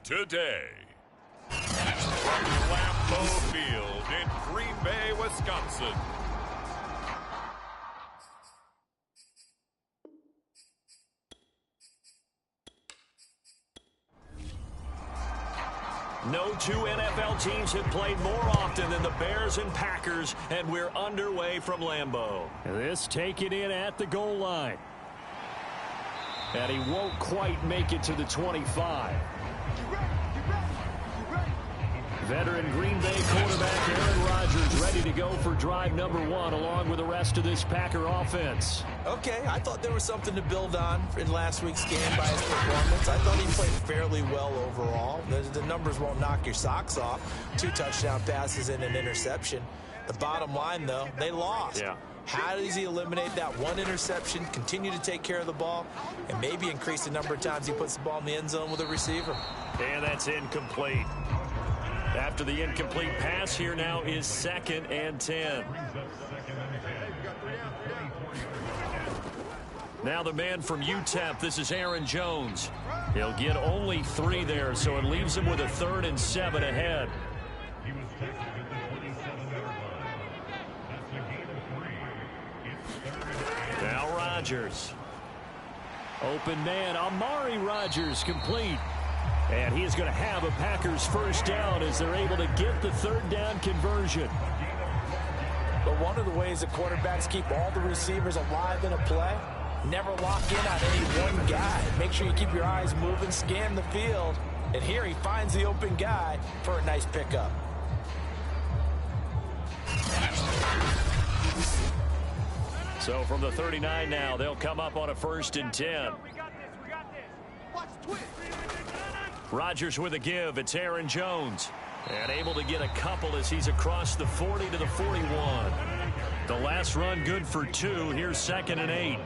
today. From Lambeau Field in Green Bay, Wisconsin. No two NFL teams have played more often than the Bears and Packers, and we're underway from Lambeau. This taken in at the goal line. And he won't quite make it to the 25. Veteran Green Bay quarterback Aaron Rodgers ready to go for drive number 1 along with the rest of this Packer offense. Okay, I thought there was something to build on in last week's game by his performance. I thought he played fairly well overall. The numbers won't knock your socks off. 2 touchdown passes and an interception. The bottom line, though, they lost. Yeah. How does he eliminate that 1 interception, continue to take care of the ball, and maybe increase the number of times he puts the ball in the end zone with a receiver? And that's incomplete. After the incomplete pass, here now is 2nd and 10. Now the man from UTEP, this is Aaron Jones. He'll get only 3 there, so it leaves him with a 3rd and 7 ahead. Now Rodgers. Open man, Amari Rodgers complete. And he is going to have a Packers first down as they're able to get the 3rd down conversion. But one of the ways that quarterbacks keep all the receivers alive in a play, never lock in on any one guy. Make sure you keep your eyes moving, scan the field. And here he finds the open guy for a nice pickup. So from the 39 now, they'll come up on a 1st and 10. Rodgers with a give. It's Aaron Jones. And able to get a couple as he's across the 40 to the 41. The last run good for 2. Here's 2nd and 8.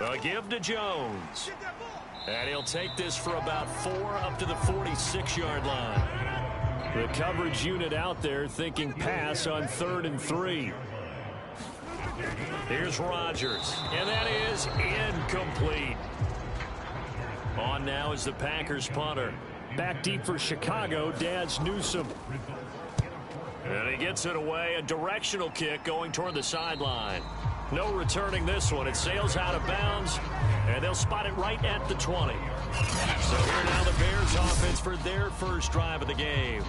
A give to Jones. And he'll take this for about 4 up to the 46-yard line. The coverage unit out there thinking pass on 3rd and 3. Here's Rodgers, and that is incomplete. On now is the Packers punter. Back deep for Chicago, Daz Newsome. And he gets it away, a directional kick going toward the sideline. No returning this one. It sails out of bounds, and they'll spot it right at the 20. So here now the Bears offense for their first drive of the game.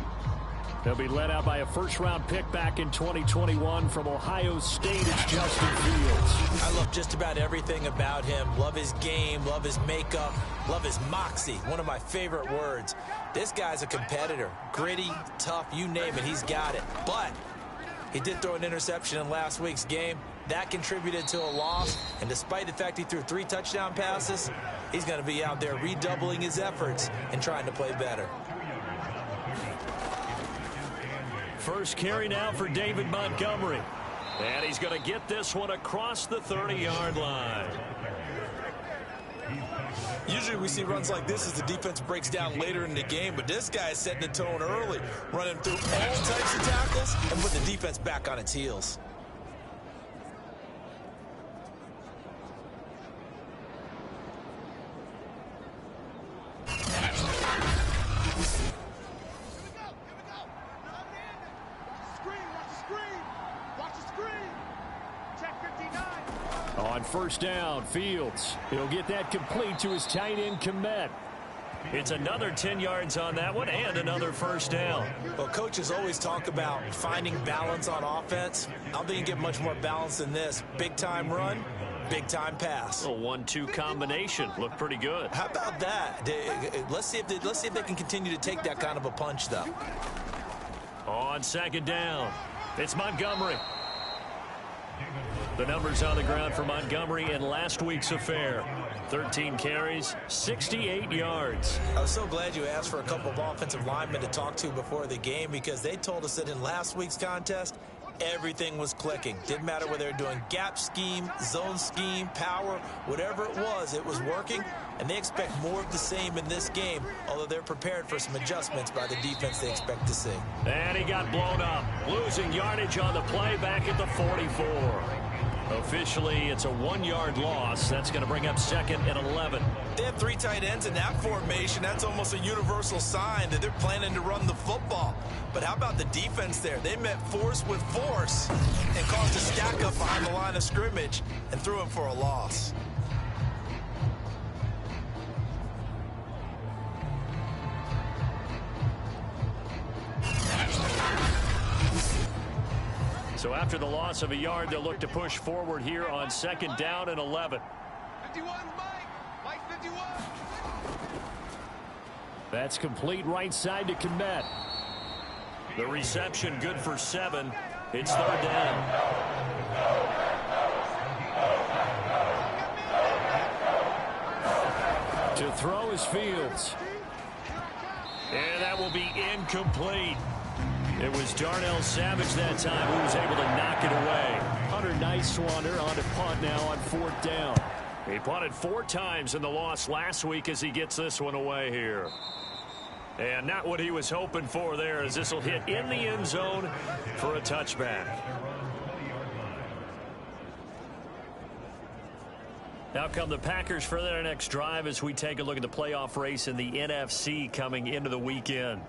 They'll be led out by a first-round pick back in 2021 from Ohio State. It's Justin Fields. I love just about everything about him. Love his game, love his makeup, love his moxie. One of my favorite words. This guy's a competitor. Gritty, tough, you name it, he's got it. But he did throw an interception in last week's game. That contributed to a loss. And despite the fact he threw 3 touchdown passes, he's going to be out there redoubling his efforts and trying to play better. First carry now for David Montgomery. And he's going to get this one across the 30-yard line. Usually we see runs like this as the defense breaks down later in the game, but this guy is setting the tone early, running through all types of tackles and put the defense back on its heels. On first down, Fields. He'll get that complete to his tight end, Kmet. It's another 10 yards on that one and another first down. Well, coaches always talk about finding balance on offense. I don't think you get much more balance than this. Big-time run, big-time pass. A 1-2 combination. Looked pretty good. How about that? Let's see if they can continue to take that kind of a punch, though. On 2nd down, it's Montgomery. The numbers on the ground for Montgomery in last week's affair. 13 carries, 68 yards. I was so glad you asked for a couple of offensive linemen to talk to before the game because they told us that in last week's contest, everything was clicking. Didn't matter whether they were doing gap scheme, zone scheme, power, whatever it was working. And they expect more of the same in this game, although they're prepared for some adjustments by the defense they expect to see. And he got blown up, losing yardage on the play back at the 44. Officially, it's a 1-yard loss. That's going to bring up 2nd and 11. They have 3 tight ends in that formation. That's almost a universal sign that they're planning to run the football. But how about the defense there? They met force with force and caused a stack up behind the line of scrimmage and threw him for a loss. So after the loss of a yard, they'll look to push forward here on 2nd down and 11. 51, Mike 51. That's complete right side to Kmet. The reception good for 7. It's 3rd down. To throw is Fields. And that will be incomplete. It was Darnell Savage that time who was able to knock it away. Hunter Niswander on to punt now on 4th down. He punted 4 times in the loss last week as he gets this one away here. And not what he was hoping for there, as this will hit in the end zone for a touchback. Now come the Packers for their next drive as we take a look at the playoff race in the NFC coming into the weekend.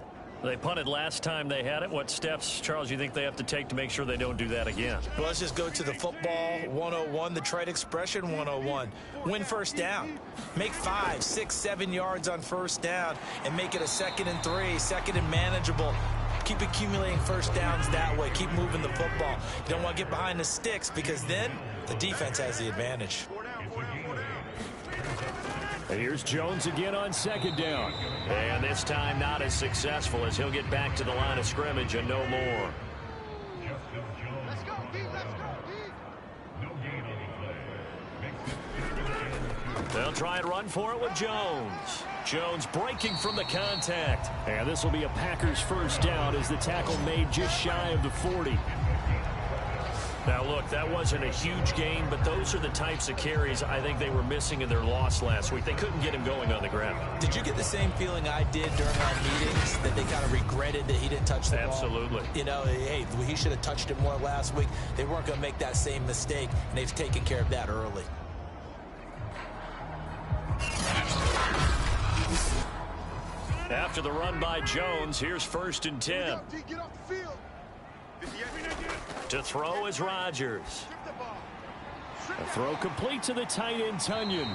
They punted last time they had it. What steps, Charles, you think they have to take to make sure they don't do that again? Well, let's just go to the football 101, the trade expression 101. Win first down. Make 5, 6, 7 yards on first down and make it a 2nd and 3, 2nd and manageable. Keep accumulating first downs that way. Keep moving the football. You don't want to get behind the sticks because then the defense has the advantage. And here's Jones again on 2nd down. And this time not as successful as he'll get back to the line of scrimmage and no more. Let's go, D. Let's go, D. They'll try and run for it with Jones. Jones breaking from the contact. And this will be a Packers first down as the tackle made just shy of the 40. Now, look, that wasn't a huge gain, but those are the types of carries I think they were missing in their loss last week. They couldn't get him going on the ground. Did you get the same feeling I did during our meetings, that they kind of regretted that he didn't touch the ball? Absolutely. You know, hey, he should have touched it more last week. They weren't going to make that same mistake, and they've taken care of that early. After the run by Jones, here's 1st and 10. Get off the field. To throw is Rodgers. A throw complete to the tight end, Tunyon.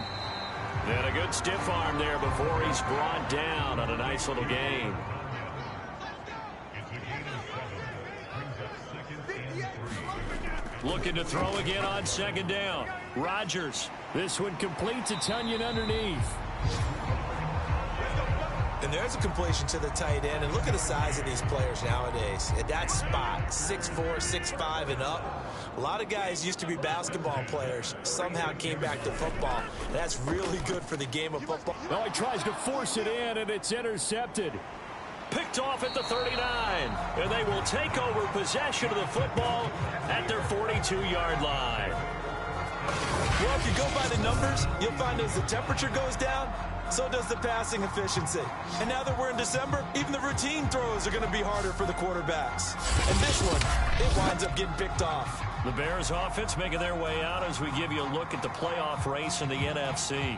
And a good stiff arm there before he's brought down on a nice little gain. Looking to throw again on 2nd down. Rodgers. This one complete to Tunyon underneath. And there's a completion to the tight end. And look at the size of these players nowadays. At that spot, 6'4", 6'5", and up. A lot of guys used to be basketball players. Somehow came back to football. And that's really good for the game of football. Now he tries to force it in, and it's intercepted. Picked off at the 39. And they will take over possession of the football at their 42-yard line. Well, if you go by the numbers, you'll find as the temperature goes down, so does the passing efficiency. And now that we're in December, even the routine throws are going to be harder for the quarterbacks. And this one, it winds up getting picked off. The Bears offense making their way out as we give you a look at the playoff race in the NFC.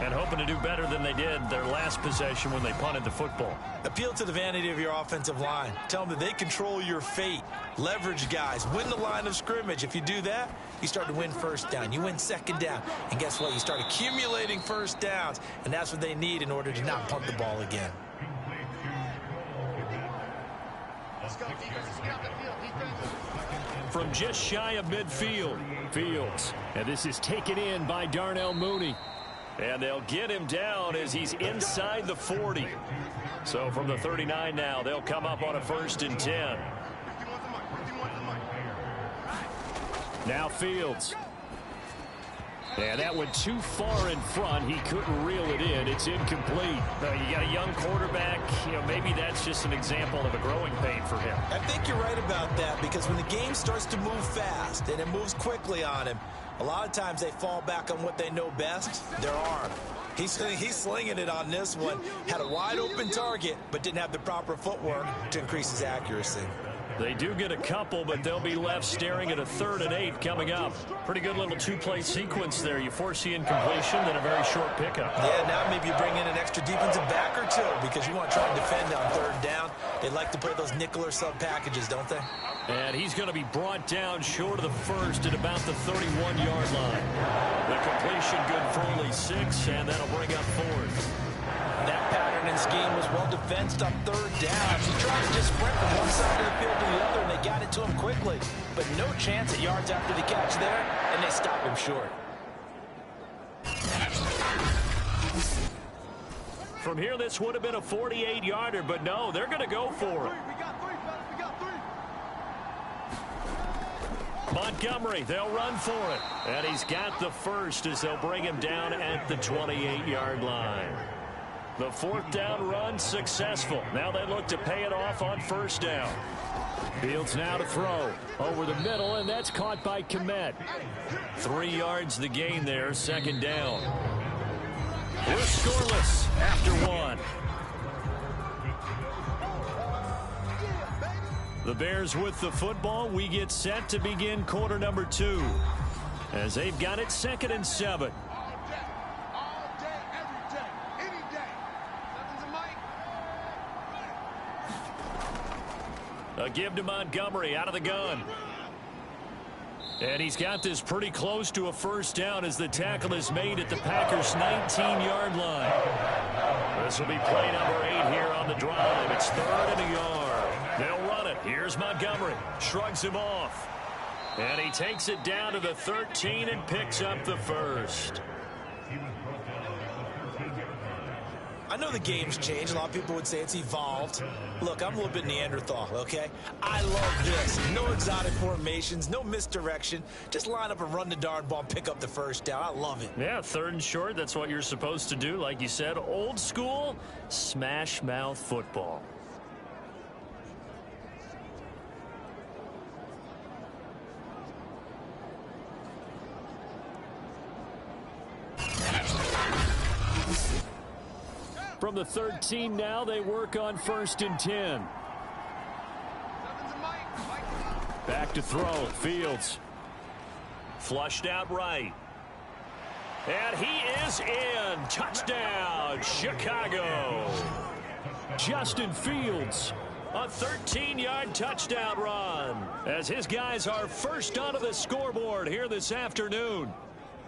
And hoping to do better than they did their last possession when they punted the football. Appeal to the vanity of your offensive line. Tell them that they control your fate. Leverage guys. Win the line of scrimmage. If you do that, you start to win first down. You win 2nd down. And guess what? You start accumulating first downs. And that's what they need in order to not punt the ball again. Let's go, defense. Get off the field, defense. From just shy of midfield, Fields. And this is taken in by Darnell Mooney. And they'll get him down as he's inside the 40. So from the 39 now, they'll come up on a 1st and 10. Now Fields. And that went too far in front. He couldn't reel it in. It's incomplete. You got a young quarterback. You know, maybe that's just an example of a growing pain for him. I think you're right about that, because when the game starts to move fast and it moves quickly on him, a lot of times they fall back on what they know best, their arm. He's slinging it on this one. Had a wide open target, but didn't have the proper footwork to increase his accuracy. They do get a couple, but they'll be left staring at a 3rd and 8 coming up. Pretty good little two-play sequence there. You force the incompletion, then a very short pickup. Yeah, now maybe you bring in an extra defensive back or two because you want to try and defend on 3rd down. They like to play those nickel or sub packages, don't they? And he's going to be brought down short of the first at about the 31-yard line. The completion good for only 6, and that'll bring up 4th. That pattern and scheme was well defensed on 3rd down. He tried to just sprint from one side of the field to the other, and they got it to him quickly. But no chance at yards after the catch there, and they stop him short. From here, this would have been a 48-yarder, but no, they're going to go for it. Montgomery, they'll run for it. And he's got the first as they'll bring him down at the 28-yard line. The 4th down run successful. Now they look to pay it off on 1st down. Fields now to throw. Over the middle, and that's caught by Kmet. 3 yards the gain there, 2nd down. We're scoreless after 1. The Bears with the football. We get set to begin quarter number 2 as they've got it 2nd and 7. A give to Montgomery out of the gun. And he's got this pretty close to a 1st down as the tackle is made at the Packers' 19-yard line. This will be play number 8 here on the drive. It's 3rd and a yard. They'll run it. Here's Montgomery. Shrugs him off. And he takes it down to the 13 and picks up the first. I know the game's changed. A lot of people would say it's evolved. Look, I'm a little bit Neanderthal, okay? I love this. No exotic formations, no misdirection. Just line up and run the darn ball and pick up the 1st down. I love it. Yeah, 3rd and short. That's what you're supposed to do. Like you said, old school, smash mouth football. From the 13 now, they work on 1st and 10. Back to throw. Fields. Flushed out right. And he is in. Touchdown, Chicago. Justin Fields. A 13-yard touchdown run as his guys are first onto the scoreboard here this afternoon.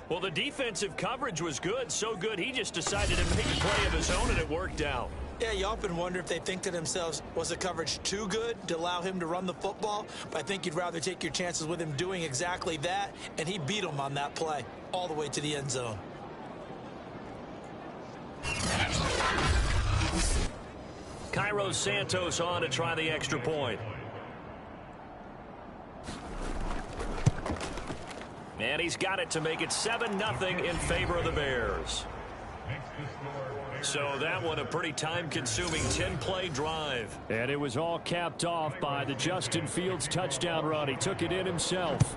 Well, the defensive coverage was good, so good he just decided to make a play of his own, and it worked out. Yeah, you often wonder if they think to themselves, was the coverage too good to allow him to run the football? But I think you'd rather take your chances with him doing exactly that, and he beat him on that play all the way to the end zone. Cairo Santos on to try the extra point. And he's got it to make it 7-0 in favor of the Bears. So that one a pretty time-consuming 10-play drive. And it was all capped off by the Justin Fields touchdown run. He took it in himself.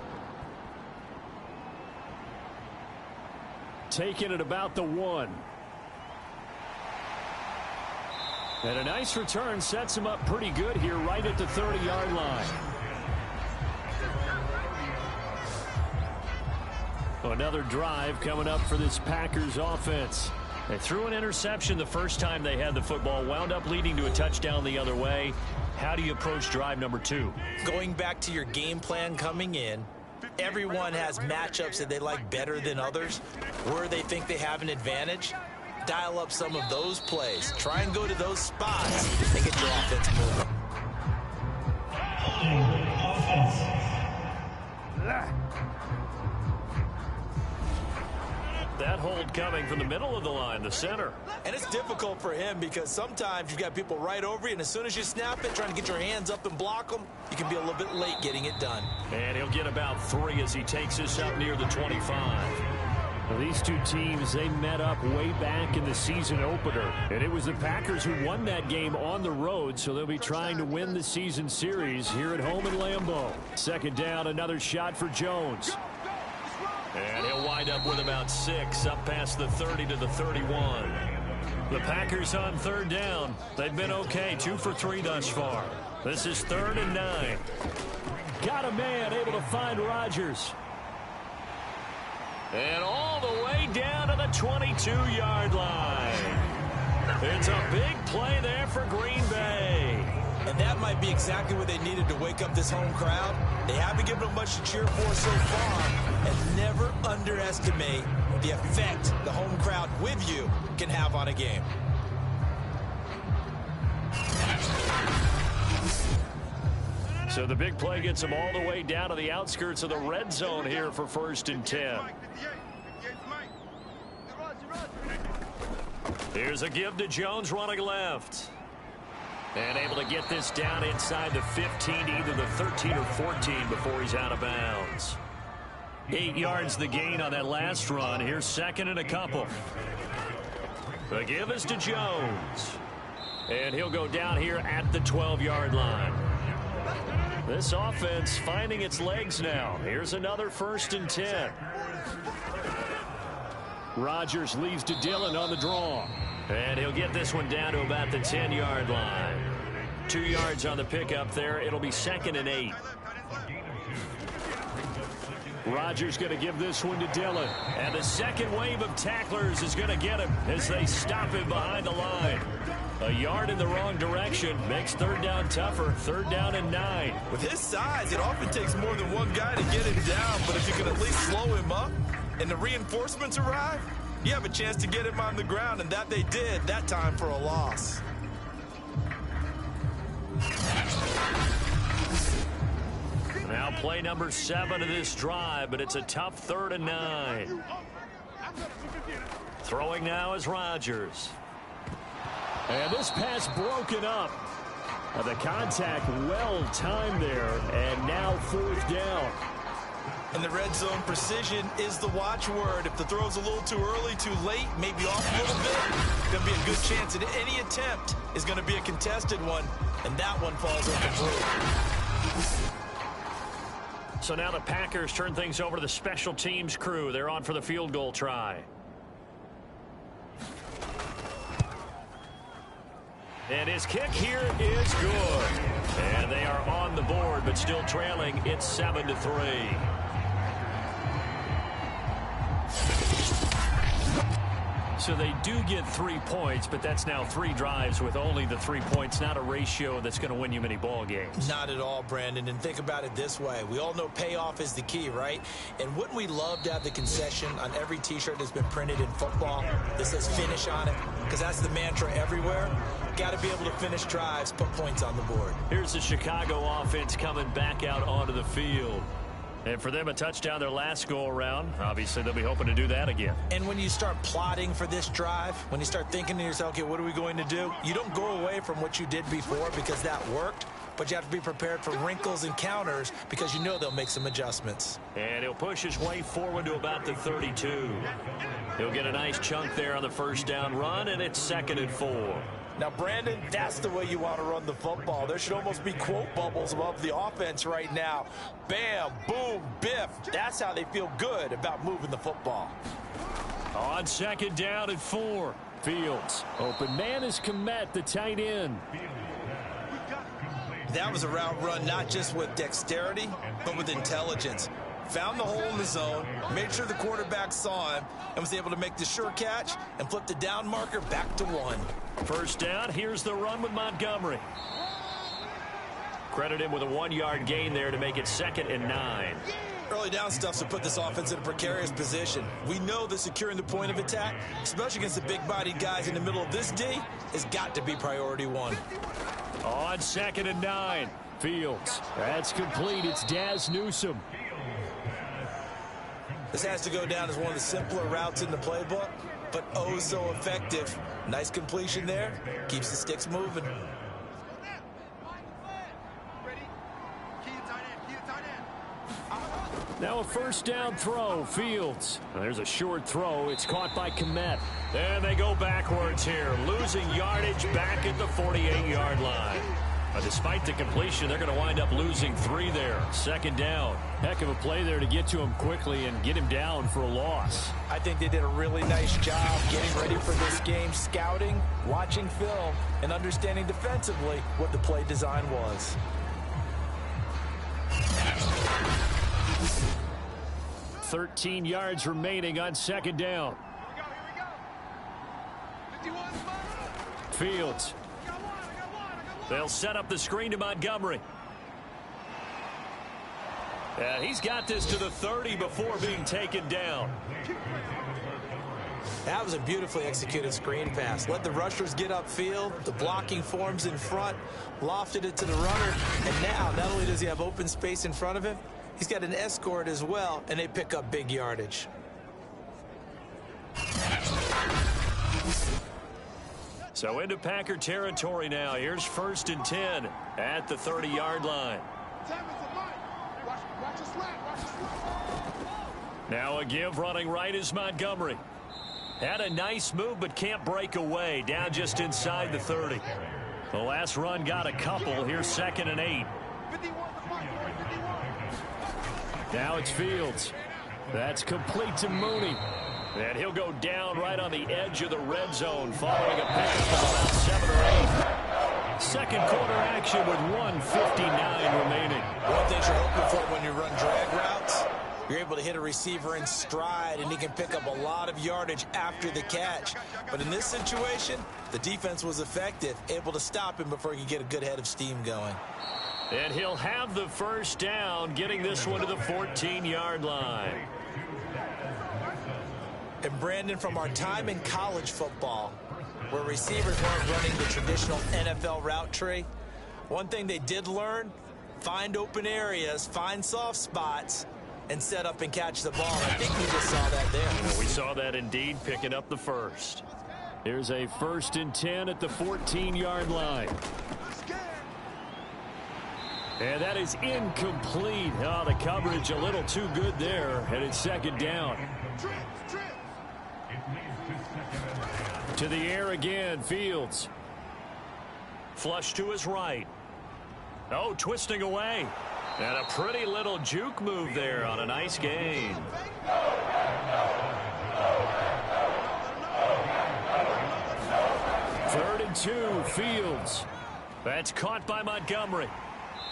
Taking it about the 1. And a nice return sets him up pretty good here right at the 30-yard line. Another drive coming up for this Packers offense. They threw an interception the first time they had the football, wound up leading to a touchdown the other way. How do you approach drive number 2? Going back to your game plan coming in, everyone has matchups that they like better than others. Where they think they have an advantage, dial up some of those plays. Try and go to those spots and get your offense moving. That hold coming from the middle of the line, the center. And it's difficult for him because sometimes you've got people right over you, and as soon as you snap it, trying to get your hands up and block them, you can be a little bit late getting it done. And he'll get about 3 as he takes this up near the 25. Well, these two teams, they met up way back in the season opener. And it was the Packers who won that game on the road, so they'll be trying to win the season series here at home in Lambeau. 2nd down, another shot for Jones. And he'll wind up with about 6 up past the 30 to the 31. The Packers on 3rd down. They've been okay, 2 for 3 thus far. This is 3rd and 9. Got a man able to find Rodgers. And all the way down to the 22-yard line. It's a big play there for Green Bay. And that might be exactly what they needed to wake up this home crowd. They haven't given them much to cheer for so far. And never underestimate the effect the home crowd with you can have on a game. So the big play gets them all the way down to the outskirts of the red zone here for 1st and 10. Here's a give to Jones running left. And able to get this down inside the 15, either the 13 or 14 before he's out of bounds. 8 yards the gain on that last run. Here's 2nd and a couple. The give is to Jones. And he'll go down here at the 12-yard line. This offense finding its legs now. Here's another 1st and 10. Rodgers leaves to Dillon on the draw. And he'll get this one down to about the 10-yard line. 2 yards on the pickup there. It'll be 2nd and 8. Rodgers going to give this one to Dillon. And the second wave of tacklers is going to get him as they stop him behind the line. A yard in the wrong direction makes 3rd down tougher. 3rd down and 9. With his size, it often takes more than one guy to get him down. But if you can at least slow him up and the reinforcements arrive, you have a chance to get him on the ground, and that they did that time for a loss. Now play number 7 of this drive, but it's a tough 3rd and 9. Throwing now is Rodgers. And this pass broken up. The contact well timed there, and now 4th down. And the red zone precision is the watchword. If the throw's a little too early, too late, maybe off a little bit, going to be a good chance that any attempt is going to be a contested one, and that one falls incomplete. So now the Packers turn things over to the special teams crew. They're on for the field goal try. And his kick here is good. And they are on the board, but still trailing. It's 7-3. So they do get 3 points, but that's now 3 drives with only the 3 points. Not a ratio that's going to win you many ball games. Not at all, Brandon. And think about it this way. We all know payoff is the key, right? And wouldn't we love to have the concession on every T-shirt that's been printed in football that says finish on it? Because that's the mantra everywhere. Got to be able to finish drives, put points on the board. Here's the Chicago offense coming back out onto the field. And for them, a touchdown their last go-around. Obviously, they'll be hoping to do that again. And when you start plotting for this drive, when you start thinking to yourself, okay, what are we going to do? You don't go away from what you did before because that worked, but you have to be prepared for wrinkles and counters because you know they'll make some adjustments. And he'll push his way forward to about the 32. He'll get a nice chunk there on the 1st down run, and it's 2nd and 4. Now, Brandon, that's the way you want to run the football. There should almost be quote bubbles above the offense right now. Bam, boom, biff. That's how they feel good about moving the football. On 2nd down and 4. Fields. Open man is Kmet, the tight end. That was a route run not just with dexterity, but with intelligence. Found the hole in the zone, made sure the quarterback saw him, and was able to make the sure catch and flip the down marker back to 1. 1st down, here's the run with Montgomery. Credit him with a 1-yard gain there to make it 2nd and 9. Early down stuff to put this offense in a precarious position. We know that securing the point of attack, especially against the big-bodied guys in the middle of this D, has got to be priority 1. On 2nd and 9. Fields. That's complete. It's Daz Newsome. This has to go down as one of the simpler routes in the playbook, but oh so effective. Nice completion there. Keeps the sticks moving. Now a 1st down throw. Fields. There's a short throw. It's caught by Kmet. And they go backwards here, losing yardage back at the 48-yard line. Despite the completion, they're going to wind up losing 3 there. Second down. Heck of a play there to get to him quickly and get him down for a loss. I think they did a really nice job getting ready for this game, scouting, watching film, and understanding defensively what the play design was. $13 yards remaining on second down. Fields. They'll set up the screen to Montgomery. Yeah, he's got this to the 30 before being taken down. That was a beautifully executed screen pass. Let the rushers get upfield. The blocking forms in front. Lofted it to the runner. And now, not only does he have open space in front of him, he's got an escort as well, and they pick up big yardage. So into Packer territory now. Here's 1st and 10 at the 30-yard line. Now a give running right is Montgomery. Had a nice move but can't break away. Down just inside the 30. The last run got a couple. Here's 2nd and 8. Now it's Fields. That's complete to Mooney. And he'll go down right on the edge of the red zone following a pickup of about 7 or 8. Second quarter action with 1:59 remaining. One thing you're hoping for when you run drag routes, you're able to hit a receiver in stride, and he can pick up a lot of yardage after the catch. But in this situation, the defense was effective, able to stop him before he could get a good head of steam going. And he'll have the first down, getting this one to the 14-yard line. And Brandon, from our time in college football, where receivers weren't running the traditional NFL route tree, one thing they did learn, find open areas, find soft spots, and set up and catch the ball. I think we just saw that there. We saw that indeed, picking up the first. Here's a 1st and 10 at the 14-yard line. And that is incomplete. Oh, the coverage a little too good there, and it's 2nd down. To the air again, Fields. Flush to his right. Oh, twisting away. And a pretty little juke move there on a nice gain. 3rd and 2, Fields. That's caught by Montgomery.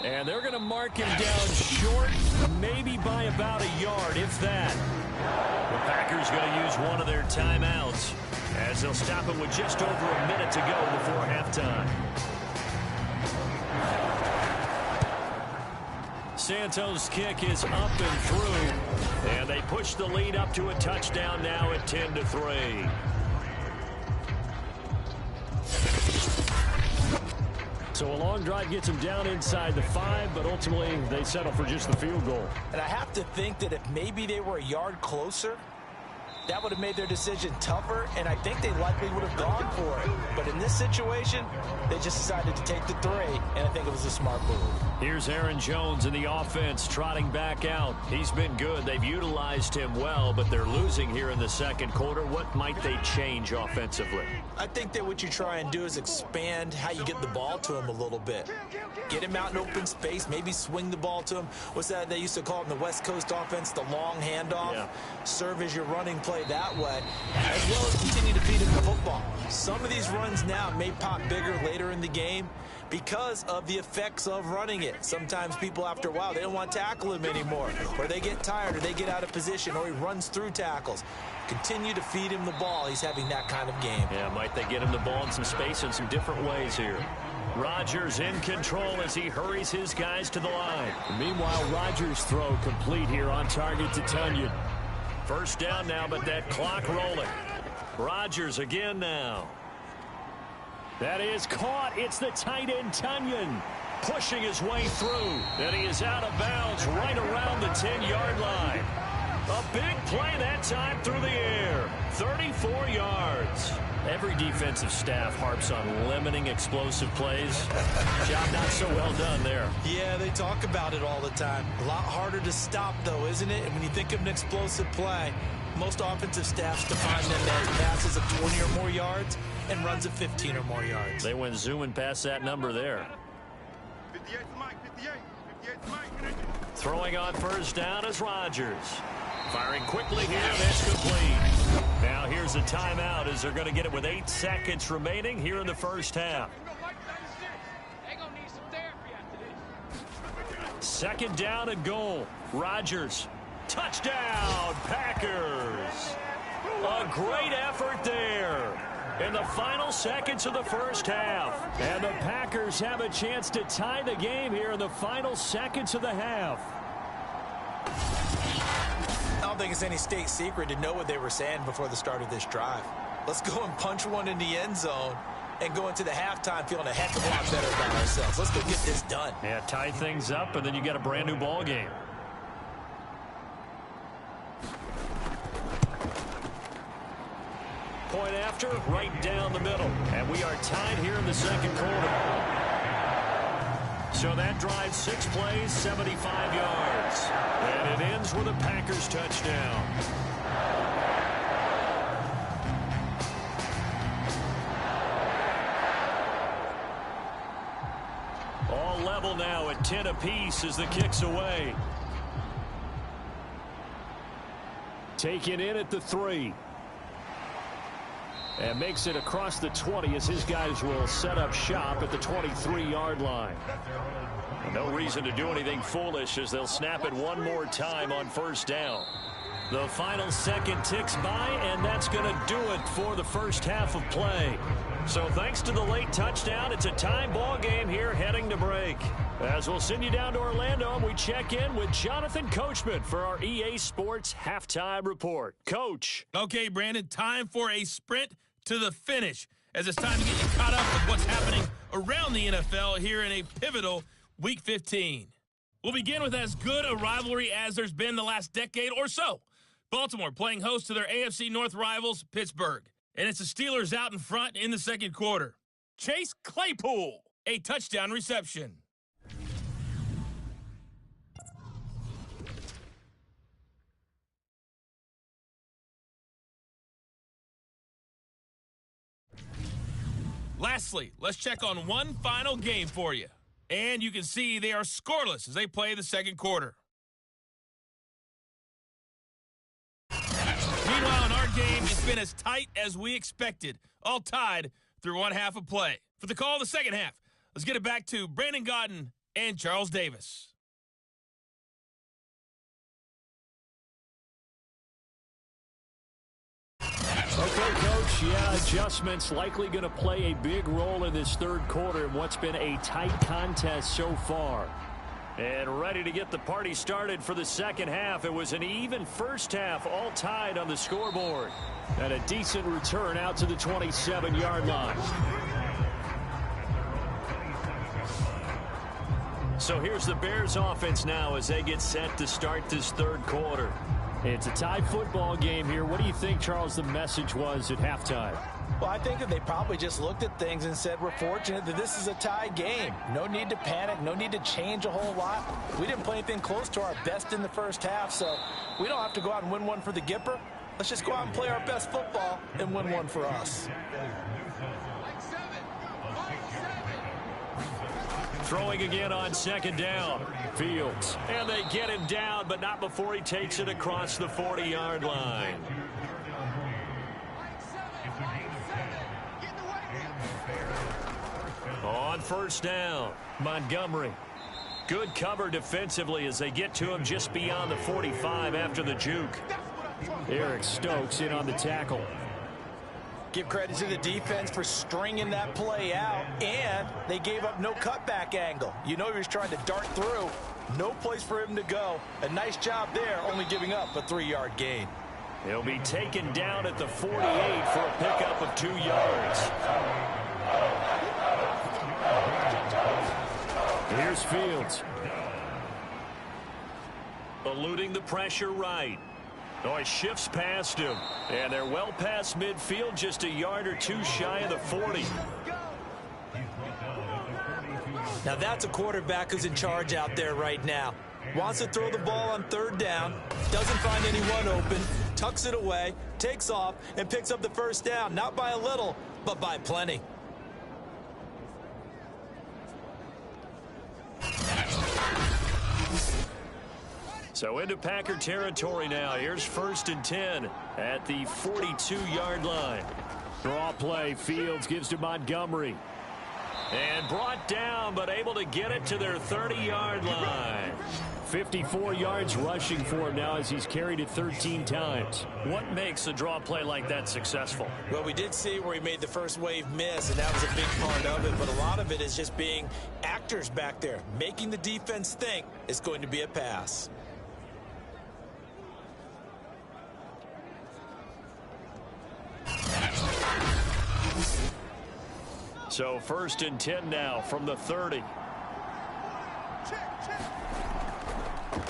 And they're going to mark him down short, maybe by about a yard, if that. The Packers going to use one of their timeouts, as they'll stop him with just over a minute to go before halftime. Santos' kick is up and through, and they push the lead up to a touchdown now at 10-3. So a long drive gets them down inside the 5, but ultimately they settle for just the field goal. And I have to think that if maybe they were a yard closer, that would have made their decision tougher, and I think they likely would have gone for it. But in this situation, they just decided to take the 3, and I think it was a smart move. Here's Aaron Jones in the offense trotting back out. He's been good. They've utilized him well, but they're losing here in the second quarter. What might they change offensively? I think that what you try and do is expand how you get the ball to him a little bit. Get him out in open space, maybe swing the ball to him. What's that they used to call it in the West Coast offense, the long handoff? Yeah. Serve as your running play that way, as well as continue to feed him the football. Some of these runs now may pop bigger later in the game because of the effects of running it. Sometimes people, after a while, they don't want to tackle him anymore, or they get tired, or they get out of position, or he runs through tackles. Continue to feed him the ball. He's having that kind of game. Yeah, might they get him the ball in some space in some different ways here. Rodgers in control as he hurries his guys to the line. Meanwhile, Rodgers' throw complete here on target to Tunyon. First down now, but that clock rolling. Rodgers again now. That is caught. It's the tight end, Tunyon, pushing his way through. And he is out of bounds right around the 10-yard line. A big play that time through the air. 34 yards. Every defensive staff harps on limiting explosive plays. Job not so well done there. Yeah, they talk about it all the time. A lot harder to stop, though, isn't it? And when you think of an explosive play, most offensive staffs define them as passes of 20 or more yards and runs of 15 or more yards. They went zooming past that number there. Throwing on first down is Rodgers. Firing quickly here, and it's complete. Now here's a timeout as they're going to get it with 8 seconds remaining here in the first half. Second down and goal. Rodgers. Touchdown, Packers. A great effort there in the final seconds of the first half. And the Packers have a chance to tie the game here in the final seconds of the half. I don't think it's any state secret to know what they were saying before the start of this drive. Let's go and punch one in the end zone and go into the halftime feeling a heck of a lot better about ourselves. Let's go get this done. Yeah, tie things up, and then you get a brand new ball game. Point after, right down the middle. And we are tied here in the second quarter. So that drive, 6 plays, 75 yards. And it ends with a Packers touchdown. All level now at 10 apiece as the kick's away. Taken in at the 3. And makes it across the 20 as his guys will set up shop at the 23-yard line. No reason to do anything foolish as they'll snap it one more time on first down. The final second ticks by, and that's going to do it for the first half of play. So thanks to the late touchdown, it's a time ball game here heading to break. As we'll send you down to Orlando, and we check in with Jonathan Coachman for our EA Sports Halftime Report. Coach. Okay, Brandon, time for a sprint to the finish, as it's time to get you caught up with what's happening around the NFL here in a pivotal Week 15. We'll begin with as good a rivalry as there's been the last decade or so. Baltimore playing host to their AFC North rivals, Pittsburgh. And it's the Steelers out in front in the second quarter. Chase Claypool, a touchdown reception. Lastly, let's check on one final game for you. And you can see they are scoreless as they play the second quarter. Meanwhile, in our game, it's been as tight as we expected, all tied through one half of play. For the call of the second half, let's get it back to Brandon Godden and Charles Davis. Okay, Coach, yeah, adjustments likely going to play a big role in this third quarter in what's been a tight contest so far. And ready to get the party started for the second half. It was an even first half, all tied on the scoreboard. And a decent return out to the 27-yard line. So here's the Bears offense now as they get set to start this third quarter. It's a tied football game here. What do you think, Charles, the message was at halftime? Well, I think that they probably just looked at things and said, we're fortunate that this is a tie game. No need to panic. No need to change a whole lot. We didn't play anything close to our best in the first half, so we don't have to go out and win one for the Gipper. Let's just go out and play our best football and win one for us. Throwing again on second down. Fields. And they get him down, but not before he takes it across the 40-yard line. On first down, Montgomery. Good cover defensively as they get to him just beyond the 45 after the juke. Eric Stokes in on the tackle. Give credit to the defense for stringing that play out, and they gave up no cutback angle. You know he was trying to dart through. No place for him to go. A nice job there, only giving up a 3-yard gain. He'll be taken down at the 48 for a pickup of 2 yards. Here's Fields. Eluding the pressure right. Oh, he shifts past him. And they're well past midfield, just a yard or two shy of the 40. Now that's a quarterback who's in charge out there right now. Wants to throw the ball on third down, doesn't find anyone open, tucks it away, takes off, and picks up the first down. Not by a little, but by plenty. So into Packer territory now. Here's 1st and 10 at the 42-yard line. Draw play. Fields gives to Montgomery. And brought down, but able to get it to their 30-yard line. 54 yards rushing for him now as he's carried it 13 times. What makes a draw play like that successful? Well, we did see where he made the first wave miss, and that was a big part of it. But a lot of it is just being actors back there, making the defense think it's going to be a pass. So 1st and 10 now from the 30.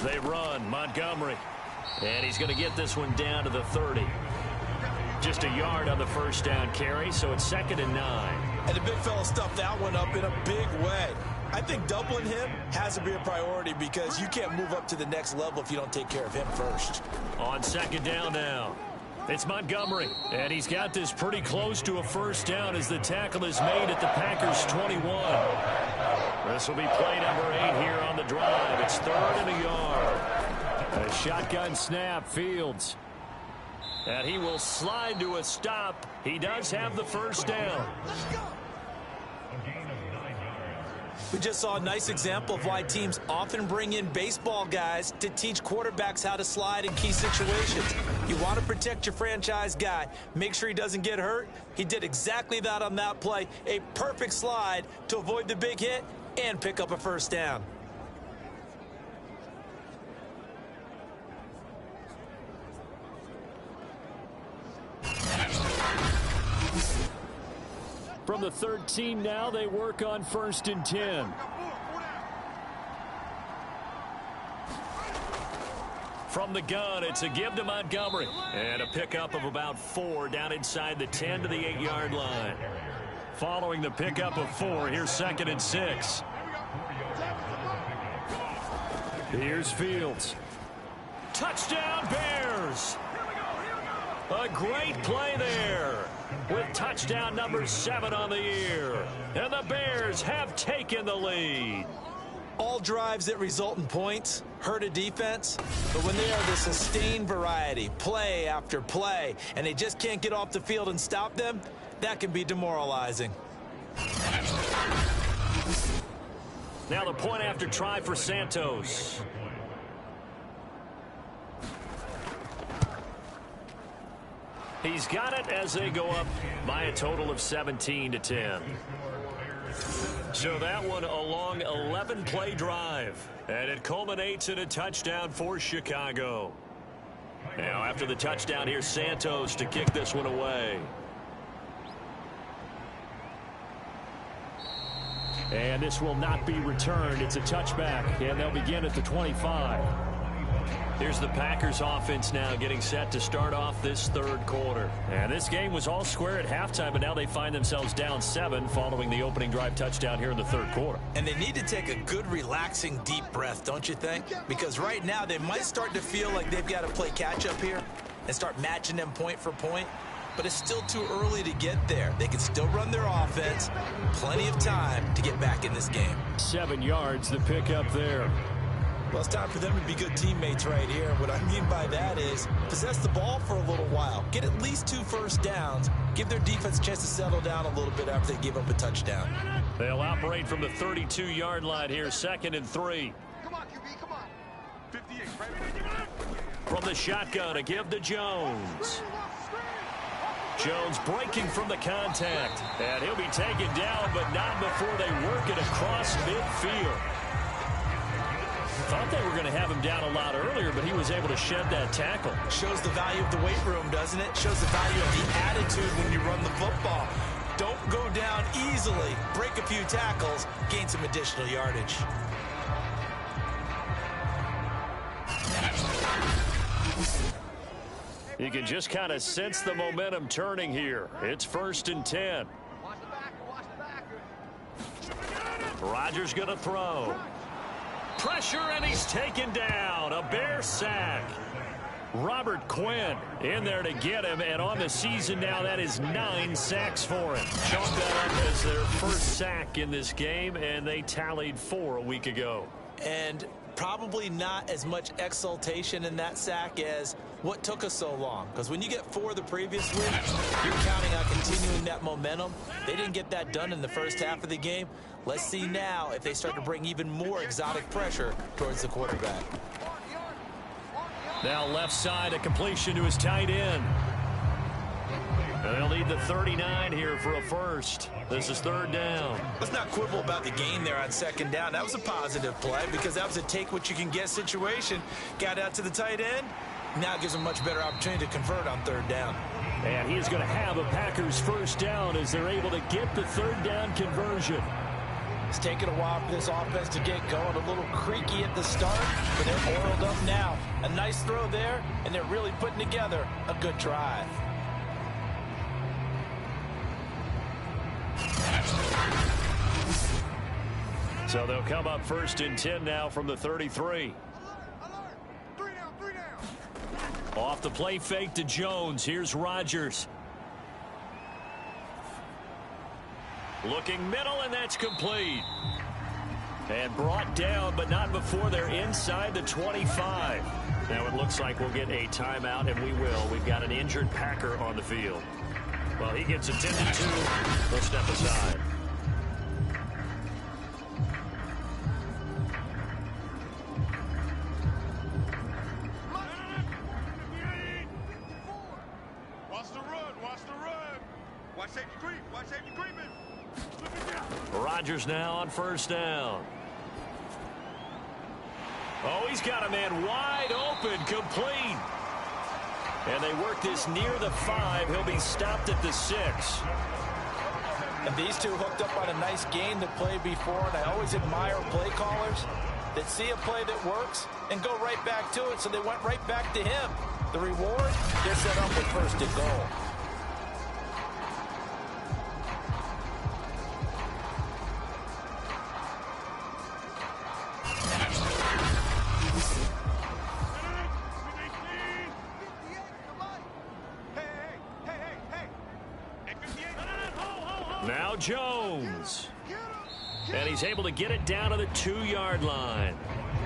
They run Montgomery. And he's going to get this one down to the 30. Just a yard on the first down carry, so it's 2nd and 9. And the big fella stuffed that one up in a big way. I think doubling him has to be a priority because you can't move up to the next level if you don't take care of him first. On 2nd down now. It's Montgomery, and he's got this pretty close to a first down as the tackle is made at the Packers' 21. This will be play number 8 here on the drive. It's 3rd and a yard. A shotgun snap, Fields. And he will slide to a stop. He does have the first down. We just saw a nice example of why teams often bring in baseball guys to teach quarterbacks how to slide in key situations. You want to protect your franchise guy. Make sure he doesn't get hurt. He did exactly that on that play. A perfect slide to avoid the big hit and pick up a first down. From the 13 now, they work on 1st and 10. From the gun, it's a give to Montgomery. And a pickup of about 4 down inside the 10 to the 8-yard line. Following the pickup of 4, here's 2nd and 6. Here's Fields. Touchdown, Bears! A great play there with touchdown number 7 on the year. And the Bears have taken the lead. All drives that result in points hurt a defense, but when they are the sustained variety, play after play, and they just can't get off the field and stop them, that can be demoralizing. Now the point after try for Santos. He's got it as they go up by a total of 17-10. So that one a long 11-play drive, and it culminates in a touchdown for Chicago. Now after the touchdown, here's Santos to kick this one away. And this will not be returned. It's a touchback, and they'll begin at the 25. Here's the Packers offense now getting set to start off this 3rd quarter. And this game was all square at halftime, but now they find themselves down 7 following the opening drive touchdown here in the 3rd quarter. And they need to take a good, relaxing, deep breath, don't you think? Because right now they might start to feel like they've got to play catch-up here and start matching them point for point. But it's still too early to get there. They can still run their offense. Plenty of time to get back in this game. 7 yards, the pickup there. Well, it's time for them to be good teammates right here. What I mean by that is possess the ball for a little while. Get at least 2 first downs. Give their defense a chance to settle down a little bit after they give up a touchdown. They'll operate from the 32-yard line here, 2nd and 3. Come on, QB, come on. 58, right? From the shotgun, a give to Jones. Jones breaking from the contact. And he'll be taken down, but not before they work it across midfield. Thought they were going to have him down a lot earlier, but he was able to shed that tackle. Shows the value of the weight room, doesn't it? Shows the value of the attitude when you run the football. Don't go down easily. Break a few tackles, gain some additional yardage. You can just kind of sense the momentum turning here. It's 1st and 10. Watch the back, watch the back. Rodgers going to throw. Pressure, and he's taken down. A Bear sack. Robert Quinn in there to get him, and on the season now, that is 9 sacks for him. Chalk that up as their first sack in this game, and they tallied 4 a week ago. And probably not as much exultation in that sack as what took us so long. Because when you get 4 the previous week, you're counting on continuing that momentum. They didn't get that done in the first half of the game. Let's see now if they start to bring even more exotic pressure towards the quarterback. Now left side, a completion to his tight end. They'll need the 39 here for a first. This is 3rd down. Let's not quibble about the gain there on 2nd down. That was a positive play because that was a take-what-you-can-get situation. Got out to the tight end. Now it gives them much better opportunity to convert on 3rd down. And he's going to have a Packers 1st down as they're able to get the 3rd down conversion. It's taken a while for this offense to get going. A little creaky at the start, but they're oiled up now. A nice throw there, and they're really putting together a good drive. So they'll come up 1st and 10 now from the 33. Off the play fake to Jones. Here's Rodgers. Looking middle, and that's complete. And brought down, but not before they're inside the 25. Now it looks like we'll get a timeout, and we will. We've got an injured Packer on the field. Well, he gets attended to. They'll step aside. Rodgers now on 1st down. Oh, he's got a man wide open, complete. And they work this near the 5. He'll be stopped at the 6. And these two hooked up on a nice game that played before, and I always admire play callers that see a play that works and go right back to it, so they went right back to him. The reward, they're set up with 1st and goal. Now Jones. And he's able to get it down to the 2-yard line.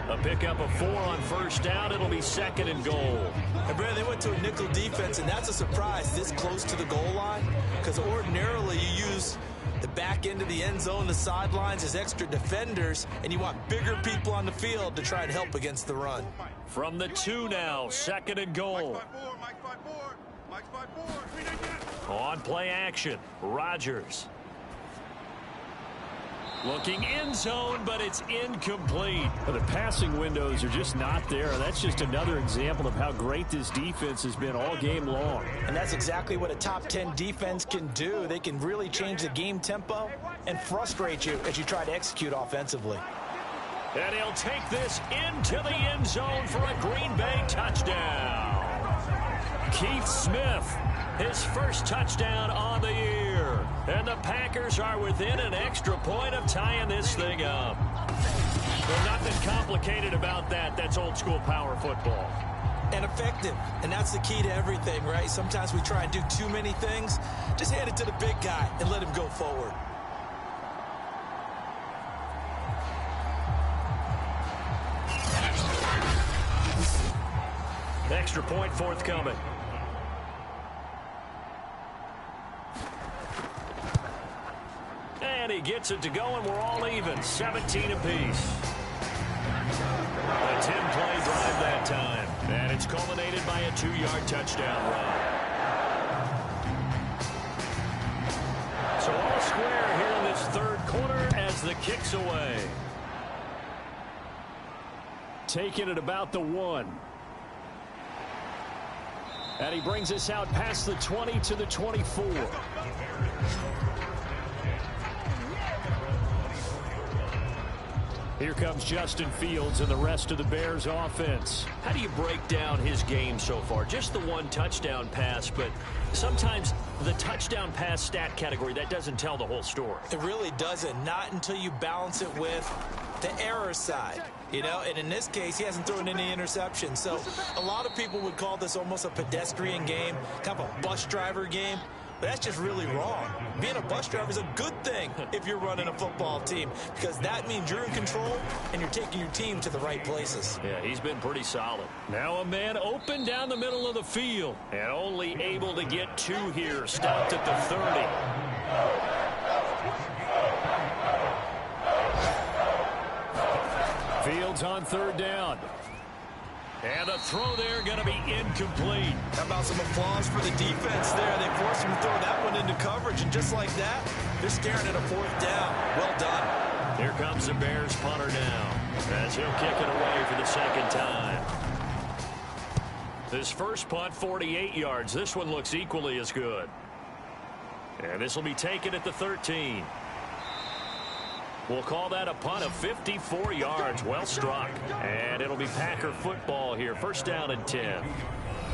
A pickup of 4 on 1st down. It'll be 2nd and goal. And Brad, they went to a nickel defense, and that's a surprise this close to the goal line. Because ordinarily you use the back end of the end zone, the sidelines as extra defenders, and you want bigger people on the field to try and help against the run. From the 2 now, 2nd and goal. On play action, Rodgers. Looking end zone, but it's incomplete. The passing windows are just not there. That's just another example of how great this defense has been all game long. And that's exactly what a top 10 defense can do. They can really change the game tempo and frustrate you as you try to execute offensively. And he'll take this into the end zone for a Green Bay touchdown. Keith Smith, his 1st touchdown on the year. And the Packers are within an extra point of tying this thing up. There's nothing complicated about that. That's old school power football. And effective. And that's the key to everything, right? Sometimes we try and do too many things. Just hand it to the big guy and let him go forward. Extra point forthcoming. And he gets it to go, and we're all even. 17 apiece. A 10-play drive that time. And it's culminated by a 2-yard touchdown run. So all square here in this 3rd quarter as the kick's away. Taking it about the 1. And he brings us out past the 20 to the 24. Here comes Justin Fields and the rest of the Bears offense. How do you break down his game so far? Just the 1 touchdown pass, but sometimes the touchdown pass stat category, that doesn't tell the whole story. It really doesn't. Not until you balance it with the error side. You know, and in this case, he hasn't thrown any interceptions. So a lot of people would call this almost a pedestrian game, kind of a bus driver game. But that's just really wrong. Being a bus driver is a good thing if you're running a football team, because that means you're in control and you're taking your team to the right places. Yeah, he's been pretty solid. Now a man open down the middle of the field and only able to get 2 here. Stopped at the 30. Fields on 3rd down. And the throw there going to be incomplete. How about some applause for the defense there? They forced him to throw that one into coverage, and just like that, they're staring at a 4th down. Well done. Here comes the Bears punter now, as he'll kick it away for the 2nd time. This first punt, 48 yards. This one looks equally as good. And this will be taken at the 13. We'll call that a punt of 54 yards. Well struck. And it'll be Packer football here. 1st down and 10.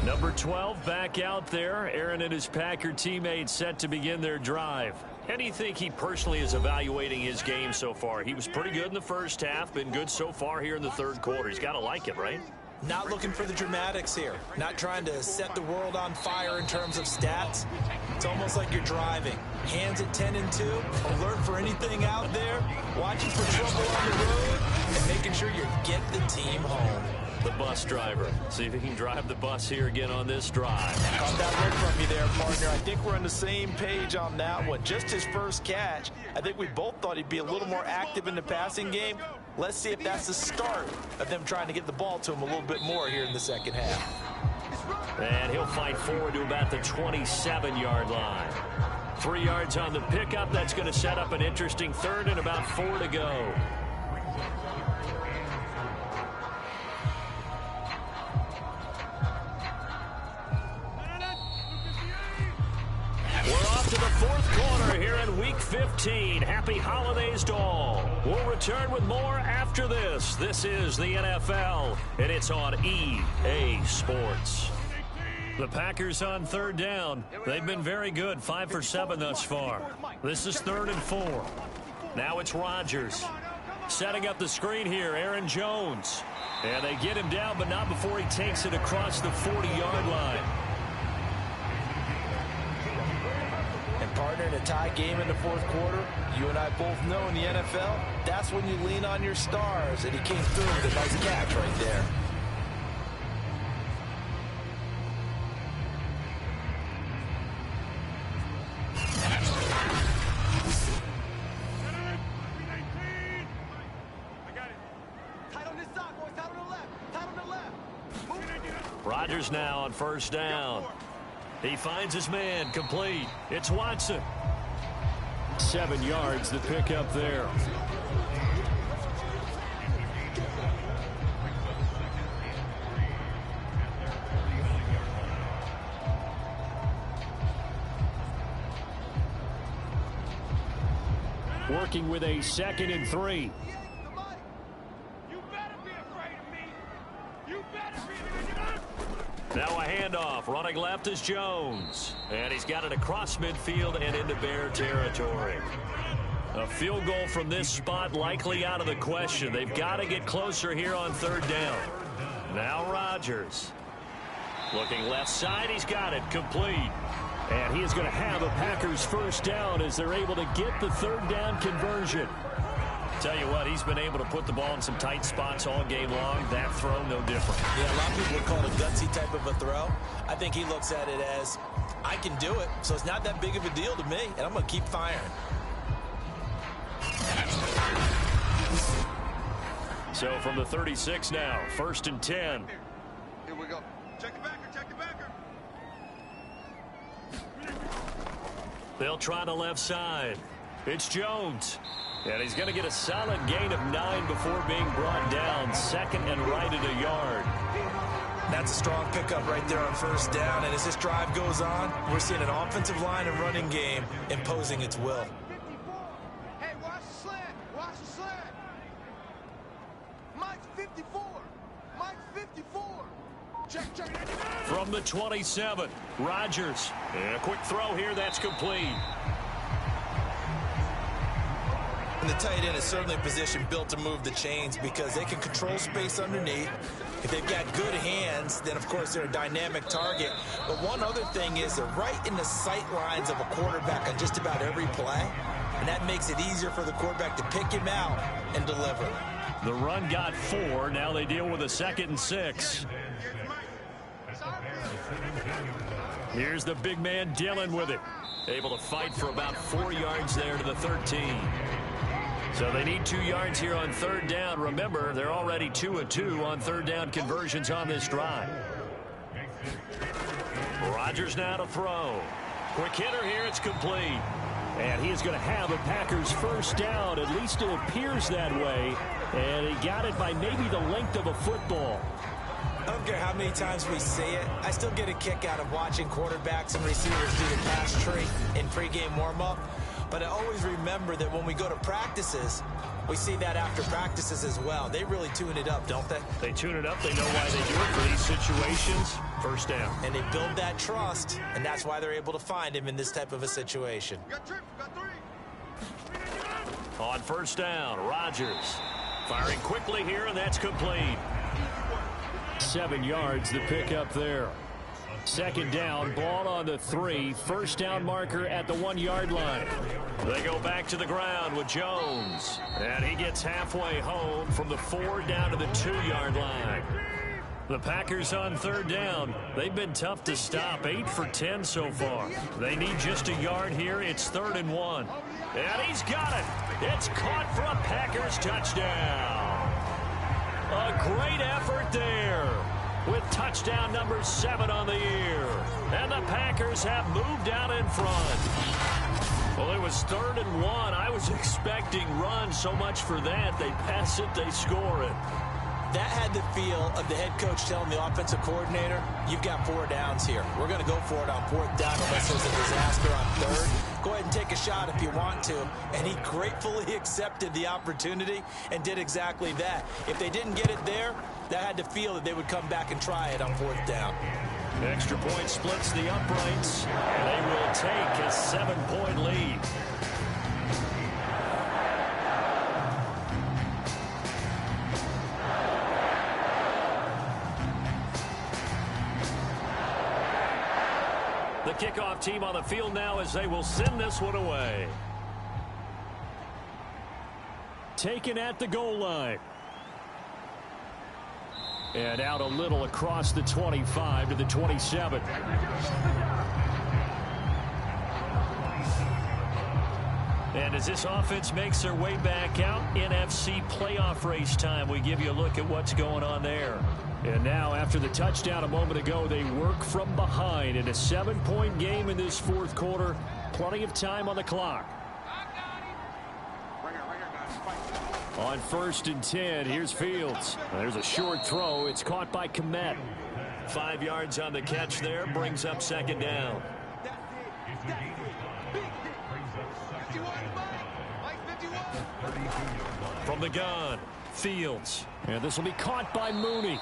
Number 12 back out there. Aaron and his Packer teammates set to begin their drive. How do you think he personally is evaluating his game so far? He was pretty good in the first half. Been good so far here in the 3rd quarter. He's got to like it, right? Not looking for the dramatics here. Not trying to set the world on fire in terms of stats. It's almost like you're driving. Hands at 10 and 2. Alert for anything out there. Watching for trouble on the road. And making sure you get the team home. The bus driver. See if he can drive the bus here again on this drive. Caught that look from you there, partner. I think we're on the same page on that one. Just his first catch. I think we both thought he'd be a little more active in the passing game. Let's see if that's the start of them trying to get the ball to him a little bit more here in the 2nd half. And he'll fight forward to about the 27-yard line. 3 yards on the pickup. That's going to set up an interesting 3rd and about 4 to go. We're off to the 4th quarter here in Week 15. Happy holidays to all. We'll return with more after this. This is the NFL, and it's on EA Sports. The Packers on 3rd down. They've been very good, 5 for 7 thus far. This is 3rd and 4. Now it's Rodgers. Setting up the screen here, Aaron Jones. And they get him down, but not before he takes it across the 40-yard line. Partner, in a tie game in the 4th quarter, you and I both know in the NFL, that's when you lean on your stars, and he came through with a nice catch right there. Rodgers now on 1st down. He finds his man, complete. It's Watson. 7 yards, the pickup there. Working with a 2nd and 3. Now a handoff. Running left is Jones. And he's got it across midfield and into Bear territory. A field goal from this spot likely out of the question. They've got to get closer here on 3rd down. Now Rodgers. Looking left side. He's got it. Complete. And he is going to have a Packers 1st down as they're able to get the 3rd down conversion. Tell you what, he's been able to put the ball in some tight spots all game long. That throw, no different. Yeah, a lot of people would call it a gutsy type of a throw. I think he looks at it as, I can do it, so it's not that big of a deal to me, and I'm going to keep firing. So from the 36 now, 1st and 10. Here we go. Check the backer, check the backer. They'll try the left side. It's Jones. And he's going to get a solid gain of 9 before being brought down. 2nd and right at a yard. That's a strong pickup right there on 1st down. And as this drive goes on, we're seeing an offensive line and running game imposing its will. Hey, watch the slant. Watch the slant. Mike's 54. Mike's 54. Check, check. From the 27, Rodgers. And a quick throw here. That's complete. And the tight end is certainly a position built to move the chains because they can control space underneath. If they've got good hands, then, of course, they're a dynamic target. But one other thing is they're right in the sight lines of a quarterback on just about every play, and that makes it easier for the quarterback to pick him out and deliver. The run got 4. Now they deal with a 2nd and 6. Here's the big man Dillon with it. Able to fight for about 4 yards there to the 13. So they need 2 yards here on 3rd down. Remember, they're already 2-2 on 3rd down conversions on this drive. Rodgers now to throw. Quick hitter here. It's complete. And he is going to have a Packers 1st down. At least it appears that way. And he got it by maybe the length of a football. I don't care how many times we see it. I still get a kick out of watching quarterbacks and receivers do the pass tree in pregame warm-up. But I always remember that when we go to practices, we see that after practices as well. They really tune it up, don't they? They tune it up. They know why they do it for these situations. 1st down. And they build that trust, and that's why they're able to find him in this type of a situation. On 1st down, Rodgers firing quickly here, and that's complete. 7 yards the pickup there. 2nd down, ball on the 3. 1st down marker at the 1-yard line. They go back to the ground with Jones. And he gets halfway home from the 4 down to the 2-yard line. The Packers on 3rd down. They've been tough to stop. 8 for 10 so far. They need just a yard here. It's 3rd and 1. And he's got it. It's caught for a Packers touchdown. A great effort there, with touchdown number 7 on the year. And the Packers have moved out in front. Well, it was 3rd and 1. I was expecting run so much for that. They pass it, they score it. That had the feel of the head coach telling the offensive coordinator, you've got 4 downs here. We're going to go for it on 4th down unless there's a disaster on 3rd. Go ahead and take a shot if you want to. And he gratefully accepted the opportunity and did exactly that. If they didn't get it there, that had to feel that they would come back and try it on 4th down. Extra point splits the uprights, and they will take a 7-point lead. The kickoff team on the field now as they will send this one away. Taken at the goal line. And out a little across the 25 to the 27. And as this offense makes their way back out, NFC playoff race time, we give you a look at what's going on there. And now, after the touchdown a moment ago, they work from behind in a 7-point game in this 4th quarter. Plenty of time on the clock. On 1st and 10, here's Fields. There's a short throw. It's caught by Kmet. 5 yards on the catch there. Brings up 2nd down. From the gun, Fields. And this will be caught by Mooney.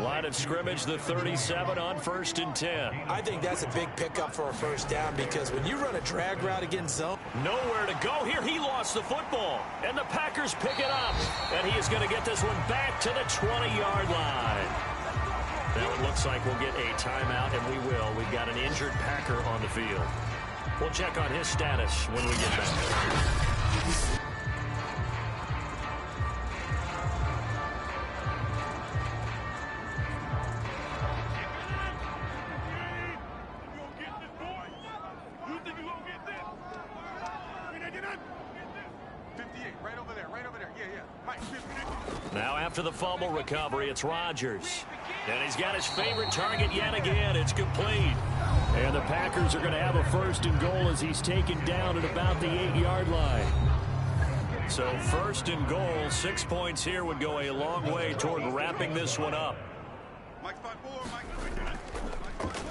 Line of scrimmage, the 37 on 1st and 10. I think that's a big pickup for a 1st down because when you run a drag route against zone. Nowhere to go here. He lost the football. And the Packers pick it up. And he is going to get this one back to the 20-yard line. Now it looks like we'll get a timeout, and we will. We've got an injured Packer on the field. We'll check on his status when we get back. Now after the fumble recovery, it's Rodgers. And he's got his favorite target yet again. It's complete. And the Packers are going to have a 1st and goal as he's taken down at about the 8-yard line. So 1st and goal, 6 points here would go a long way toward wrapping this one up.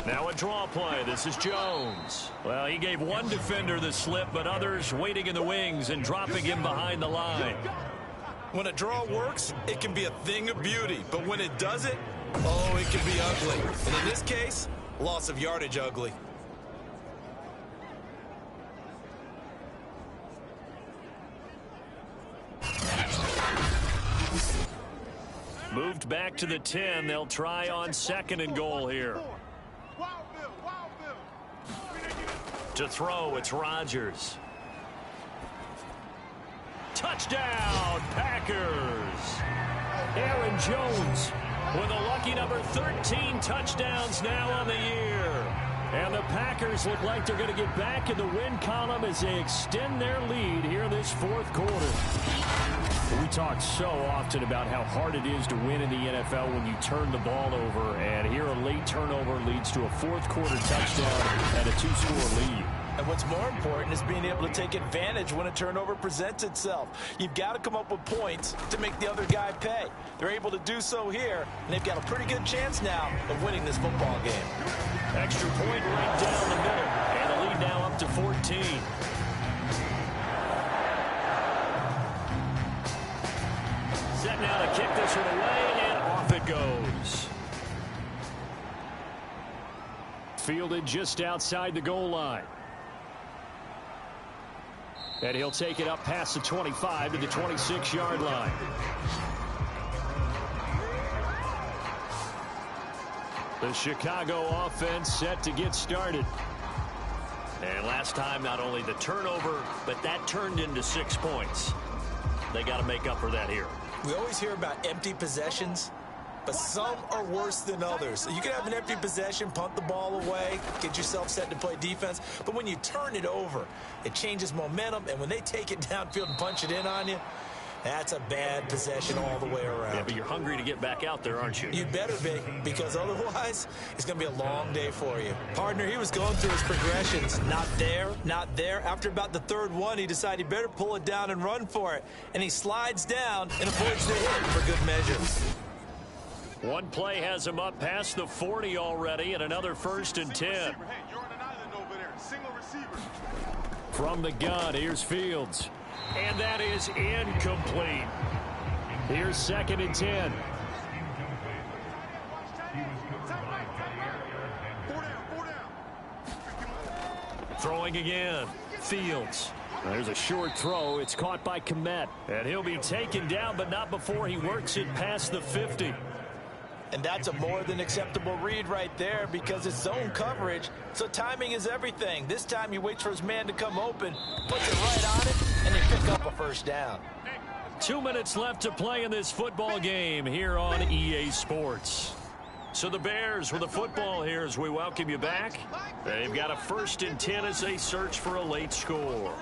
Now a draw play. This is Jones. Well, he gave one defender the slip, but others waiting in the wings and dropping him behind the line. When a draw works, it can be a thing of beauty. But when it doesn't, oh, it can be ugly. And in this case, loss of yardage ugly. moved back to the 10. They'll try on 2nd and goal here. To throw, it's Rodgers. Touchdown, Packers. Aaron Jones with a lucky number 13 touchdowns now on the year. And the Packers look like they're going to get back in the win column as they extend their lead here in this 4th quarter. We talk so often about how hard it is to win in the NFL when you turn the ball over. And here a late turnover leads to a 4th quarter touchdown and a 2-score lead. And what's more important is being able to take advantage when a turnover presents itself. You've got to come up with points to make the other guy pay. They're able to do so here, and they've got a pretty good chance now of winning this football game. Extra point right down the middle, and the lead now up to 14. Set now to kick this one away, and off it goes. Fielded just outside the goal line. And he'll take it up past the 25 to the 26-yard line. The Chicago offense set to get started. And last time, not only the turnover, but that turned into 6 points. They got to make up for that here. We always hear about empty possessions, but some are worse than others. You can have an empty possession, punt the ball away, get yourself set to play defense. But when you turn it over, it changes momentum. And when they take it downfield and punch it in on you, that's a bad possession all the way around. Yeah, but you're hungry to get back out there, aren't you? You better be, because otherwise it's going to be a long day for you. Partner, he was going through his progressions. Not there, not there. After about the 3rd one, he decided he better pull it down and run for it. And he slides down and avoids the hit for good measure. One play has him up past the 40 already, and another 1st and 10. From the gun, here's Fields. And that is incomplete. Here's 2nd and 10. Throwing again. Fields. There's a short throw. It's caught by Kmet. And he'll be taken down, but not before he works it past the 50. And that's a more than acceptable read right there because it's zone coverage, so timing is everything. This time he waits for his man to come open, puts it right on it, and they pick up a 1st down. 2 minutes left to play in this football game here on EA Sports. So the Bears with the football here as we welcome you back. They've got a 1st and 10 as they search for a late score.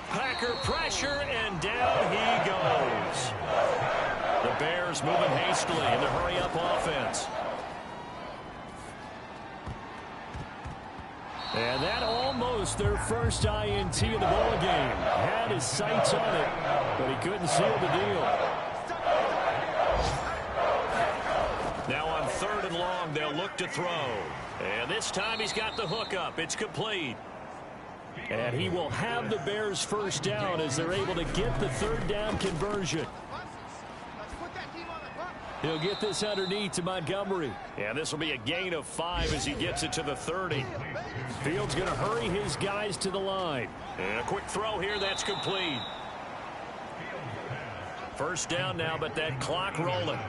Packer pressure, and down he goes. The Bears moving hastily in the hurry-up offense. And that almost their first INT of the ball game. Had his sights on it, but he couldn't seal the deal. Now on 3rd and long, they'll look to throw. And this time he's got the hook up. It's complete. And he will have the Bears 1st down as they're able to get the 3rd down conversion. He'll get this underneath to Montgomery. And this will be a gain of 5 as he gets it to the 30. Fields going to hurry his guys to the line. And a quick throw here, that's complete. 1st down now, but that clock rolling.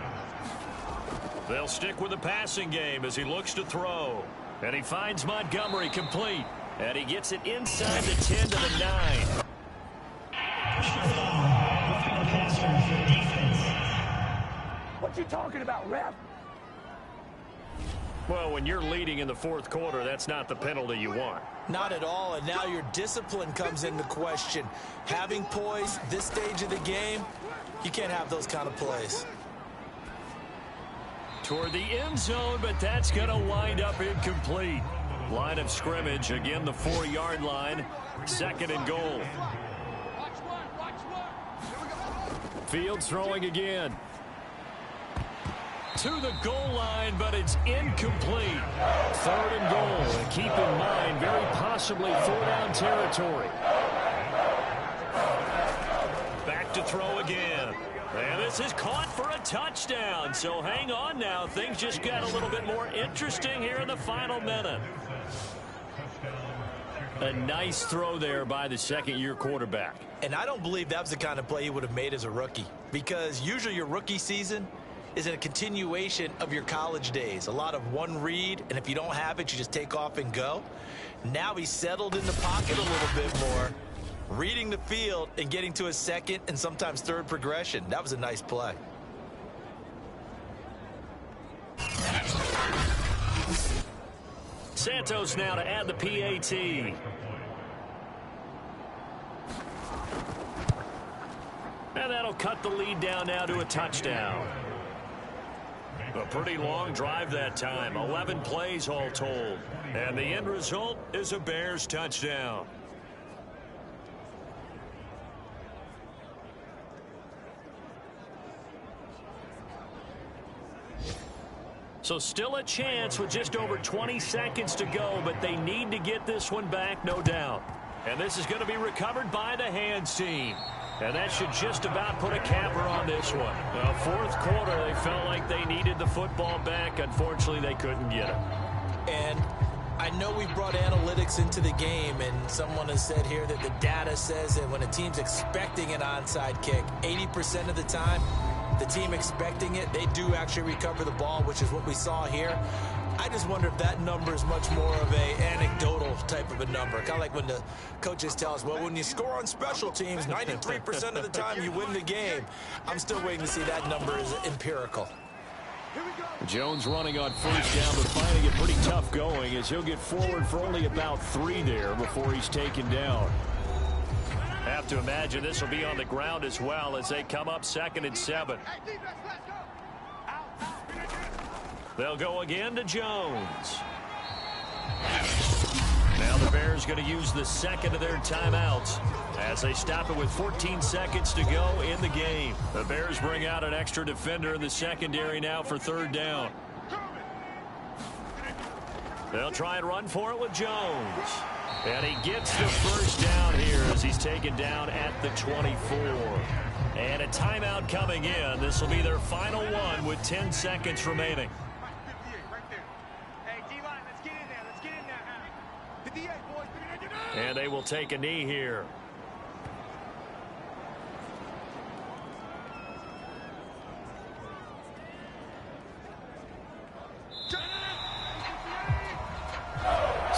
They'll stick with the passing game as he looks to throw. And he finds Montgomery complete. And he gets it inside the 10 to the 9. What you talking about, ref? Well, when you're leading in the 4th quarter, that's not the penalty you want. Not at all, and now your discipline comes into question. Having poise this stage of the game, you can't have those kind of plays. Toward the end zone, but that's going to wind up incomplete. Line of scrimmage, again the 4-yard line. 2nd and goal. Fields throwing again. To the goal line, but it's incomplete. 3rd and goal, and keep in mind, very possibly 4-down territory. Back to throw again. And this is caught for a touchdown. So hang on now. Things just got a little bit more interesting here in the final minute. A nice throw there by the 2nd-year quarterback. And I don't believe that was the kind of play he would have made as a rookie. because usually your rookie season is a continuation of your college days. A lot of one read, and if you don't have it, you just take off and go. Now he's settled in the pocket a little bit more, reading the field and getting to his second and sometimes third progression. That was a nice play. Santos now to add the PAT. And that'll cut the lead down now to a touchdown. A pretty long drive that time. 11 plays all told. And the end result is a Bears touchdown. So still a chance with just over 20 seconds to go, but they need to get this one back, no doubt. And this is going to be recovered by the hands team. And that should just about put a capper on this one. Well, fourth quarter, they felt like they needed the football back. Unfortunately, they couldn't get it. And I know we brought analytics into the game, and someone has said here that the data says that when a team's expecting an onside kick, 80% of the time, the team expecting it, they do actually recover the ball, which is what we saw here. I just wonder if that number is much more of a anecdotal type of a number. Kind of like when the coaches tell us, well, when you score on special teams, 93% of the time you win the game. I'm still waiting to see that number is empirical. Jones running on first down, but finding it pretty tough going as he'll get forward for only about 3 there before he's taken down. Have to imagine this will be on the ground as well as they come up 2nd and 7. They'll go again to Jones. Now the Bears going to use the second of their timeouts as they stop it with 14 seconds to go in the game. The Bears bring out an extra defender in the secondary now for 3rd down. They'll try and run for it with Jones. And he gets the first down here as he's taken down at the 24. And a timeout coming in. This will be their final one with 10 seconds remaining. And they will take a knee here.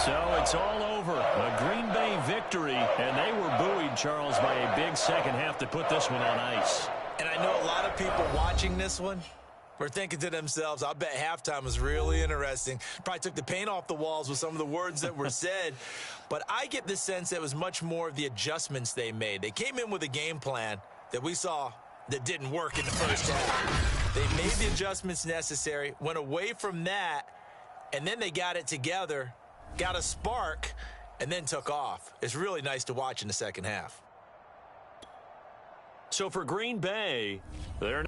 So it's all over. A Green Bay victory, and they were buoyed, Charles, by a big second half to put this one on ice. And I know a lot of people watching this one were thinking to themselves, I bet halftime was really interesting. Probably took the paint off the walls with some of the words that were said. But I get the sense that it was much more of the adjustments they made. They came in with a game plan that we saw that didn't work in the first half. They made the adjustments necessary, went away from that, and then they got it together, got a spark, and then took off. It's really nice to watch in the second half. So for Green Bay, they're